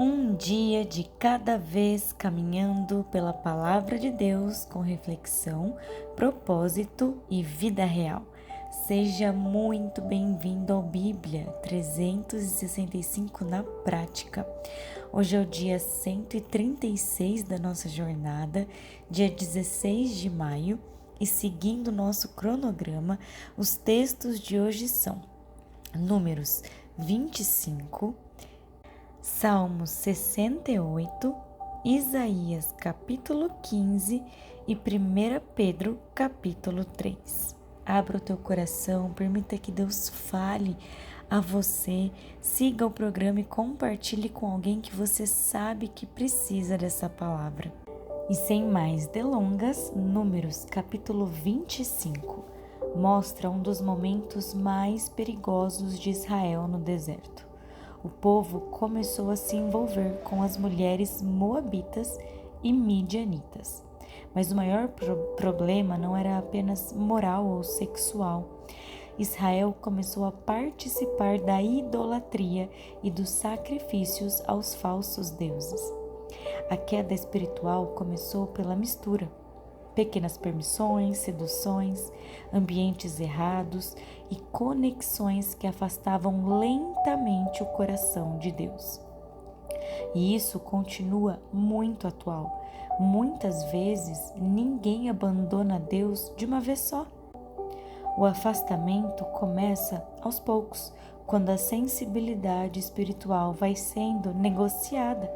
Um dia de cada vez caminhando pela palavra de Deus com reflexão, propósito e vida real. Seja muito bem-vindo ao Bíblia 365 na prática. Hoje é o dia 136 da nossa jornada, dia 16 de maio, e seguindo nosso cronograma, os textos de hoje são Números 25, Salmos 68, Isaías capítulo 15 e 1 Pedro capítulo 3. Abra o teu coração, permita que Deus fale a você, siga o programa e compartilhe com alguém que você sabe que precisa dessa palavra. E sem mais delongas, Números capítulo 25 mostra um dos momentos mais perigosos de Israel no deserto. O povo começou a se envolver com as mulheres moabitas e midianitas. Mas o maior problema não era apenas moral ou sexual. Israel começou a participar da idolatria e dos sacrifícios aos falsos deuses. A queda espiritual começou pela mistura. Pequenas permissões, seduções, ambientes errados e conexões que afastavam lentamente o coração de Deus. E isso continua muito atual. Muitas vezes ninguém abandona Deus de uma vez só. O afastamento começa aos poucos, quando a sensibilidade espiritual vai sendo negociada.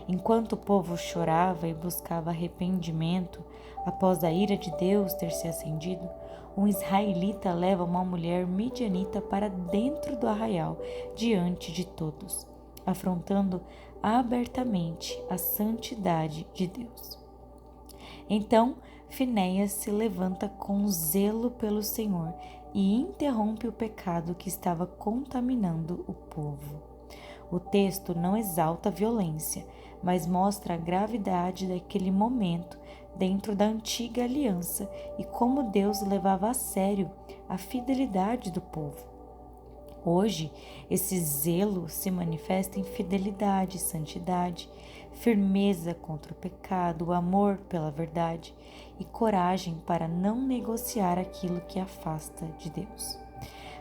Enquanto o povo chorava e buscava arrependimento após a ira de Deus ter se acendido, um israelita leva uma mulher midianita para dentro do arraial diante de todos, afrontando abertamente a santidade de Deus. Então, Finéias se levanta com zelo pelo Senhor e interrompe o pecado que estava contaminando o povo. O texto não exalta a violência, mas mostra a gravidade daquele momento dentro da antiga aliança e como Deus levava a sério a fidelidade do povo. Hoje, esse zelo se manifesta em fidelidade, santidade, firmeza contra o pecado, amor pela verdade e coragem para não negociar aquilo que afasta de Deus.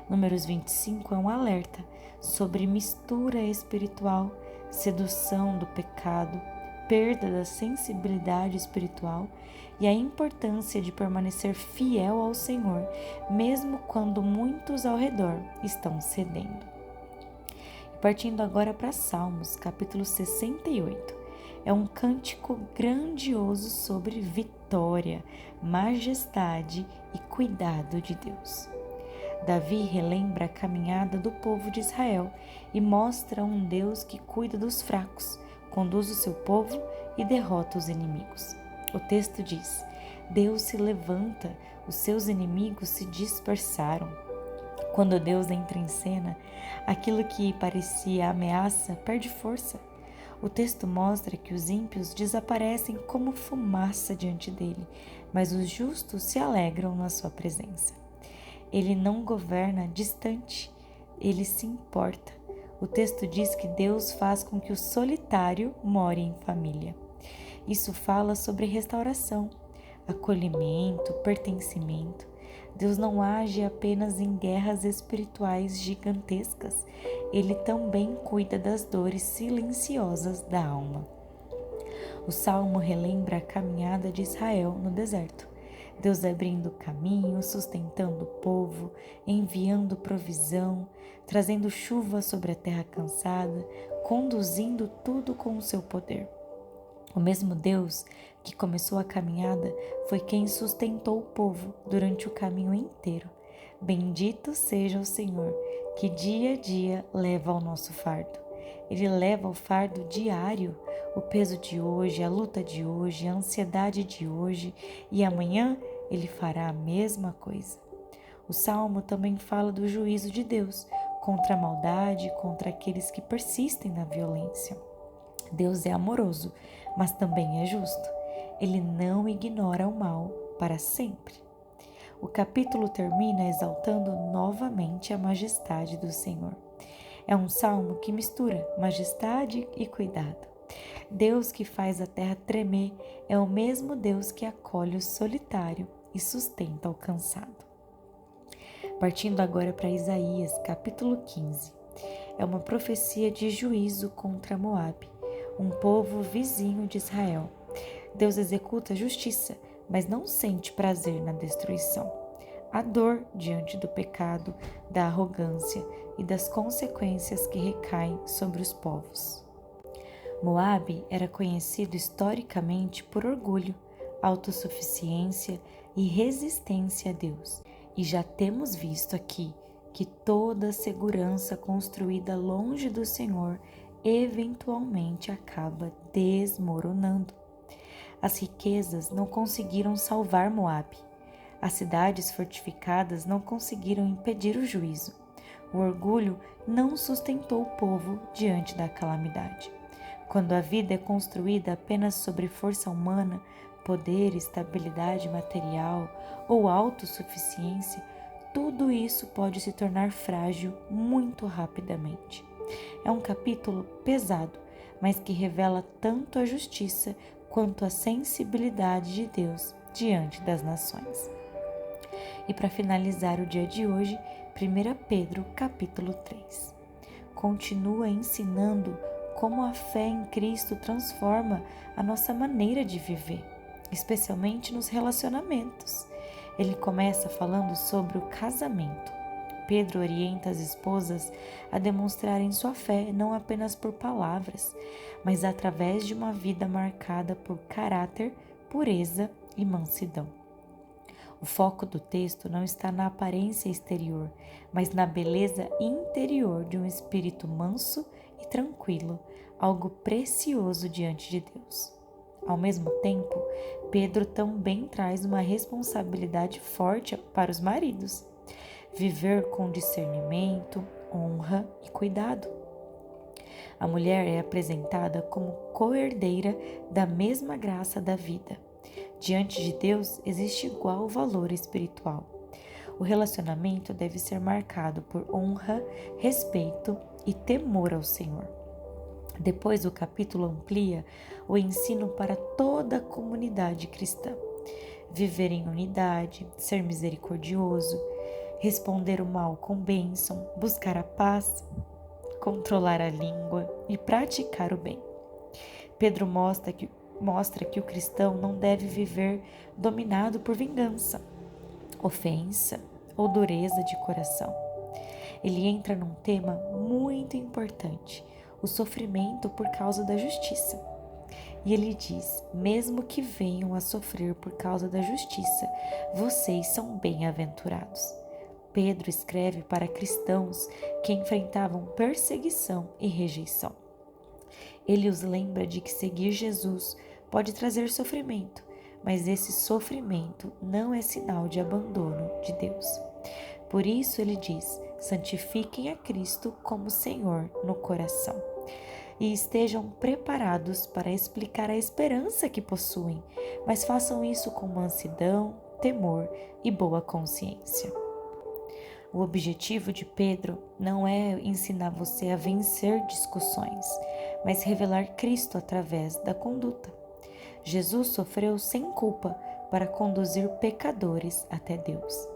Números 25 é um alerta sobre mistura espiritual, sedução do pecado, perda da sensibilidade espiritual e a importância de permanecer fiel ao Senhor, mesmo quando muitos ao redor estão cedendo. Partindo agora para Salmos, capítulo 68, é um cântico grandioso sobre vitória, majestade e cuidado de Deus. Davi relembra a caminhada do povo de Israel e mostra um Deus que cuida dos fracos, conduz o seu povo e derrota os inimigos. O texto diz: Deus se levanta, os seus inimigos se dispersaram. Quando Deus entra em cena, aquilo que parecia ameaça perde força. O texto mostra que os ímpios desaparecem como fumaça diante dele, mas os justos se alegram na sua presença. Ele não governa distante, ele se importa. O texto diz que Deus faz com que o solitário more em família. Isso fala sobre restauração, acolhimento, pertencimento. Deus não age apenas em guerras espirituais gigantescas, ele também cuida das dores silenciosas da alma. O Salmo relembra a caminhada de Israel no deserto. Deus abrindo caminho, sustentando o povo, enviando provisão, trazendo chuva sobre a terra cansada, conduzindo tudo com o seu poder. O mesmo Deus que começou a caminhada foi quem sustentou o povo durante o caminho inteiro. Bendito seja o Senhor, que dia a dia leva o nosso fardo. Ele leva o fardo diário, o peso de hoje, a luta de hoje, a ansiedade de hoje, e amanhã ele fará a mesma coisa. O Salmo também fala do juízo de Deus contra a maldade, contra aqueles que persistem na violência. Deus é amoroso, mas também é justo. Ele não ignora o mal para sempre. O capítulo termina exaltando novamente a majestade do Senhor. É um salmo que mistura majestade e cuidado. Deus que faz a terra tremer é o mesmo Deus que acolhe o solitário e sustenta o cansado. Partindo agora para Isaías, capítulo 15. É uma profecia de juízo contra Moabe, um povo vizinho de Israel. Deus executa justiça, mas não sente prazer na destruição. Há dor diante do pecado, da arrogância e das consequências que recaem sobre os povos. Moabe era conhecido historicamente por orgulho, autossuficiência e resistência a Deus. E já temos visto aqui que toda segurança construída longe do Senhor eventualmente acaba desmoronando. As riquezas não conseguiram salvar Moabe. As cidades fortificadas não conseguiram impedir o juízo. O orgulho não sustentou o povo diante da calamidade. Quando a vida é construída apenas sobre força humana, poder, estabilidade material ou autossuficiência, tudo isso pode se tornar frágil muito rapidamente. É um capítulo pesado, mas que revela tanto a justiça quanto a sensibilidade de Deus diante das nações. E para finalizar o dia de hoje, 1 Pedro capítulo 3. Continua ensinando como a fé em Cristo transforma a nossa maneira de viver, especialmente nos relacionamentos. Ele começa falando sobre o casamento. Pedro orienta as esposas a demonstrarem sua fé não apenas por palavras, mas através de uma vida marcada por caráter, pureza e mansidão. O foco do texto não está na aparência exterior, mas na beleza interior de um espírito manso e tranquilo, algo precioso diante de Deus. Ao mesmo tempo, Pedro também traz uma responsabilidade forte para os maridos: viver com discernimento, honra e cuidado. A mulher é apresentada como co-herdeira da mesma graça da vida. Diante de Deus existe igual valor espiritual. O relacionamento deve ser marcado por honra, respeito e temor ao Senhor. Depois o capítulo amplia o ensino para toda a comunidade cristã. Viver em unidade, ser misericordioso, responder o mal com bênção, buscar a paz, controlar a língua e praticar o bem. Pedro mostra que o cristão não deve viver dominado por vingança, ofensa ou dureza de coração. Ele entra num tema muito importante: o sofrimento por causa da justiça. E ele diz: mesmo que venham a sofrer por causa da justiça, vocês são bem-aventurados. Pedro escreve para cristãos que enfrentavam perseguição e rejeição. Ele os lembra de que seguir Jesus pode trazer sofrimento, mas esse sofrimento não é sinal de abandono de Deus. Por isso ele diz: santifiquem a Cristo como Senhor no coração e estejam preparados para explicar a esperança que possuem, mas façam isso com mansidão, temor e boa consciência. O objetivo de Pedro não é ensinar você a vencer discussões, mas revelar Cristo através da conduta. Jesus sofreu sem culpa para conduzir pecadores até Deus.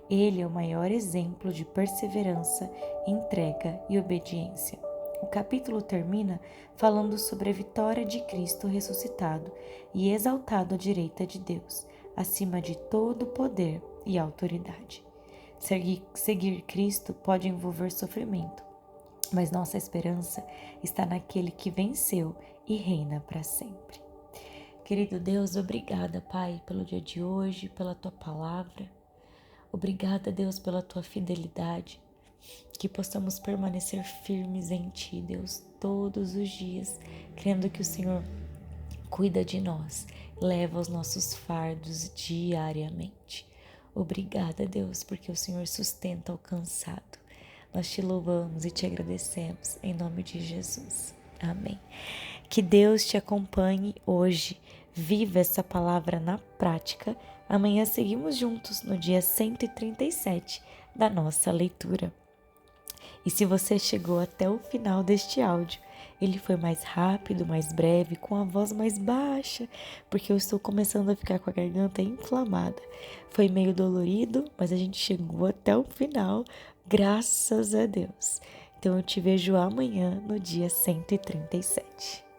Ele é o maior exemplo de perseverança, entrega e obediência. O capítulo termina falando sobre a vitória de Cristo ressuscitado e exaltado à direita de Deus, acima de todo poder e autoridade. Seguir Cristo pode envolver sofrimento, mas nossa esperança está naquele que venceu e reina para sempre. Querido Deus, obrigada, Pai, pelo dia de hoje, pela Tua palavra. Obrigada, Deus, pela Tua fidelidade. Que possamos permanecer firmes em Ti, Deus, todos os dias, crendo que o Senhor cuida de nós, leva os nossos fardos diariamente. Obrigada, Deus, porque o Senhor sustenta o cansado. Nós Te louvamos e Te agradecemos, em nome de Jesus. Amém. Que Deus te acompanhe hoje. Viva essa palavra na prática. Amanhã seguimos juntos no dia 137 da nossa leitura. E se você chegou até o final deste áudio, ele foi mais rápido, mais breve, com a voz mais baixa, porque eu estou começando a ficar com a garganta inflamada. Foi meio dolorido, mas a gente chegou até o final, graças a Deus. Então eu te vejo amanhã no dia 137.